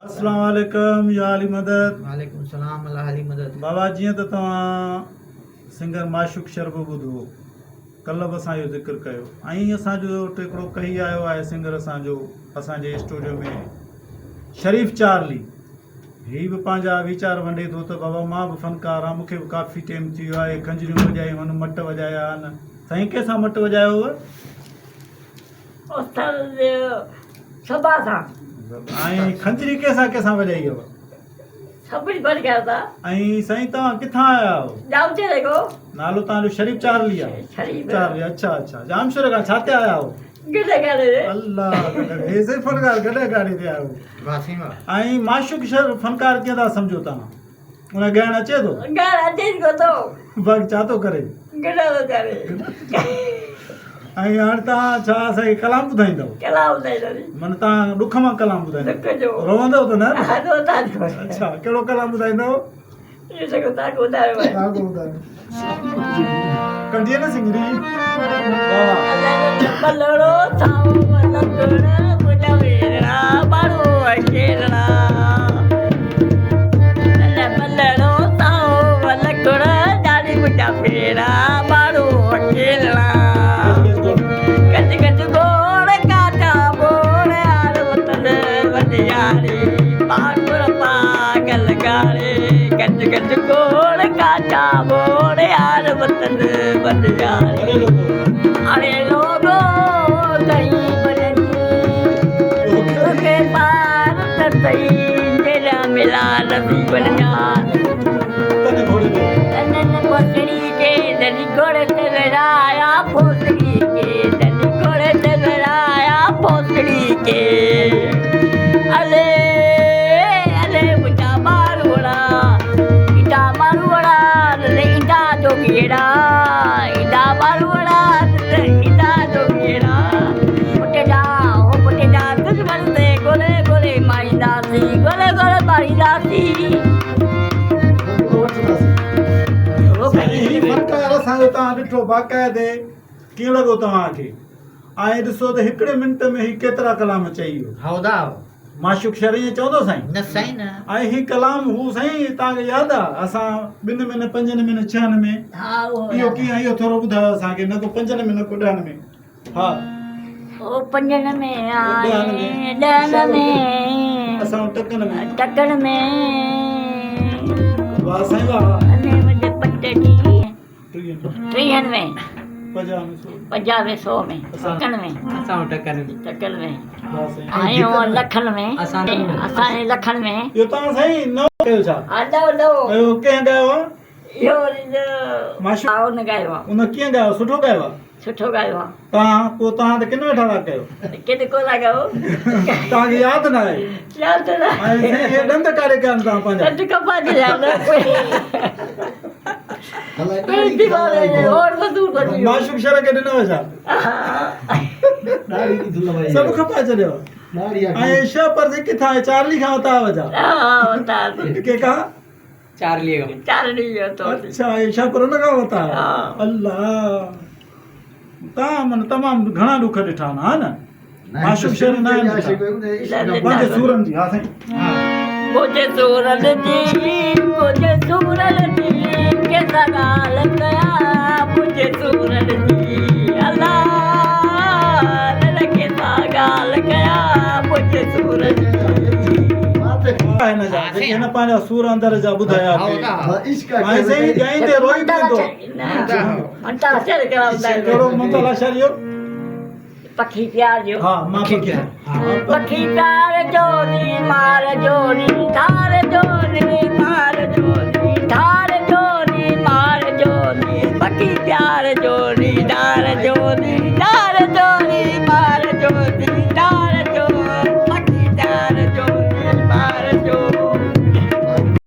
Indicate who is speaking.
Speaker 1: अस्सलाम वालेकुम या अली मदद।
Speaker 2: वालेकुम सलाम अल्लाह अली मदद।
Speaker 1: बाबा जीअं त तव्हां सिंगर माशूक शर्ब ॿुधो, कल्ह बि असां इहो ज़िक्र कयो ऐं असांजो हिकिड़ो कही आयो आहे सिंगर असांजो असांजे स्टूडियो में शरीफ़ चारली। हीअ बि पंहिंजा वीचार वंडे थो त बाबा मां बि फ़नकार आहियां, मूंखे बि काफ़ी टाइम थी वियो आहे, खंजरियूं वॼायूं आहिनि, मट वॼाया आहिनि। साईं कंहिंसां मट वॼायो हुअ?
Speaker 3: सभा सां
Speaker 1: ऐं खंजरी कंहिंसां कंहिंसां वॼाई हुअ?
Speaker 3: सभिनी बन गया था।
Speaker 1: ऐं साईं तव्हां किथां आया आहियो?
Speaker 3: जामचे देखो
Speaker 1: नालो तव्हांजो शरीफ़ चारली आहे?
Speaker 3: शरीफ
Speaker 1: चारली, अच्छा अच्छा। जामशोर खां छा ते आया हो?
Speaker 3: गॾे गॾे
Speaker 1: अल्लाह हे से फनकार गॾे गाड़ी ते आयो।
Speaker 2: वासीम
Speaker 1: ऐं माशूक शर फनकार कीअं था सम्झो तव्हां? उन ॻाइण अचे थो?
Speaker 3: गार अचे को तो
Speaker 1: बाक़ी छा थो करे?
Speaker 3: गॾे तो करे
Speaker 1: ऐं हाणे तव्हां छा असांखे कलाम ॿुधाईंदव?
Speaker 3: कलाम दे दे
Speaker 1: माना तव्हां ॾुख मां कलाम ॿुधाईंदव?
Speaker 3: दुख जो
Speaker 1: रोवंदव त न?
Speaker 3: हादो ता को
Speaker 1: अच्छा, कहिड़ो कलाम ॿुधाईंदव?
Speaker 3: ये सको ता को दाए भाई
Speaker 1: छा को ॿुधायो? कंठीअ न सिंगरी वाह।
Speaker 3: अल्लाह बलड़ो थाओ बलड़ो मुजा वेरा बारो अकेला अल्लाह बलड़ो थाओ बलड़ो जानी मुजा वेरा बारो अकेला कच कच गोड़ काटा बोड़ यार वतन वडियारी पागल पागल गारे कच कच गोड़ काटा बोड़ यार वतन वडियारी अरे लोगो कहीं बनी के पार तई तेरा मिला नबी बन जा तन पोसड़ी के दनी गोड़ ते लड़ाया पोसड़ी के दनी गोड़ ते लड़ाया पोसड़ी के अले अले मुझा मारूड़ा इटा मारूड़ा ले इटा जो घेरा इटा मारूड़ा ले इटा जो घेरा पुटे जा दुश्मन से गोले गोले मारी दासी गोले गोले मारी दासी
Speaker 1: साईं फनकार असांजो तव्हां ॾिठो बाक़ाइदे कीअं लॻो तव्हांखे? ऐं ॾिसो त हिकिड़े मिंट में ही केतिरा कलाम चई वियो।
Speaker 2: हौदा
Speaker 1: माशूक शरीफ़ चवंदो साईं?
Speaker 2: न सही न
Speaker 1: ऐं ही कलाम हू साईं तव्हांखे यादि आहे? असां 2 में 5 में 6 में
Speaker 3: हाँ वो
Speaker 1: इहो कीअं इहो थोरो ॿुधायो असांखे, न को 5 में न को 10 में। हा
Speaker 3: ओ पंजन में आए डन में
Speaker 1: असां टकन में
Speaker 3: टकन में
Speaker 1: वाह साईं वाह।
Speaker 3: अने मुझे पटड़ी ट्रेन में 50 में 100 में टकन में
Speaker 2: असां टकन
Speaker 3: में
Speaker 1: वाह साईं।
Speaker 3: आयो लखन में
Speaker 2: असां
Speaker 3: असां लखन में
Speaker 1: इहो तव्हां साईं नओं कयो छा?
Speaker 3: आडो लो
Speaker 1: इहो कंहिं ॻायो आहे?
Speaker 3: यो
Speaker 1: माशूक
Speaker 3: आओ न गायो आहे
Speaker 1: उन कीअं ॻायो? सुठो ॻायो आहे?
Speaker 3: सुठो गायो आहे
Speaker 1: तव्हां पोइ तव्हां त किन वेठा था कयो?
Speaker 3: किथे को लॻो
Speaker 1: तव्हांखे यादि न आहे?
Speaker 3: याद ना
Speaker 1: ऐं साईं हे ॾंद कारे कया आहिनि तव्हां पंहिंजा?
Speaker 3: कद कपा दे याद कोई दीवार और वधू वधी
Speaker 1: माशूक शर खे ॾिनो छा? सभु खपाए छॾियो? ऐं शह पर किथां आहे? चारली खां उतां वजा?
Speaker 3: हां तार
Speaker 1: के कहा?
Speaker 2: चार्ली
Speaker 3: चारणी हो तो
Speaker 1: अच्छा, ये शह पर उन खां वता आहे?
Speaker 3: हाँ।
Speaker 1: अल्लाह, तव्हां मन तमामु घणा ॾुख ॾिठा आहिनि, हा न? माशूक शर न आहिनि ॾिठा? पंज सूरनि जी, हा साईं।
Speaker 3: मुझे सूरन जी कैसा गाल कया मुझे सूरन जी अल्लाह कैसा गाल कया मुझे सूरन जी
Speaker 1: हिन जा जेके हिन पंहिंजा सूर अंदर जा ॿुधाया ऐं साईं ॻाईंदे रोई पियो
Speaker 3: मंता चल
Speaker 1: कहिड़ो मंतल शरीयो?
Speaker 3: पखी प्यार जो
Speaker 1: हा मां
Speaker 2: पखी प्यार।
Speaker 3: पखी प्यार जोड़ी मार जोड़ी धार जोड़ी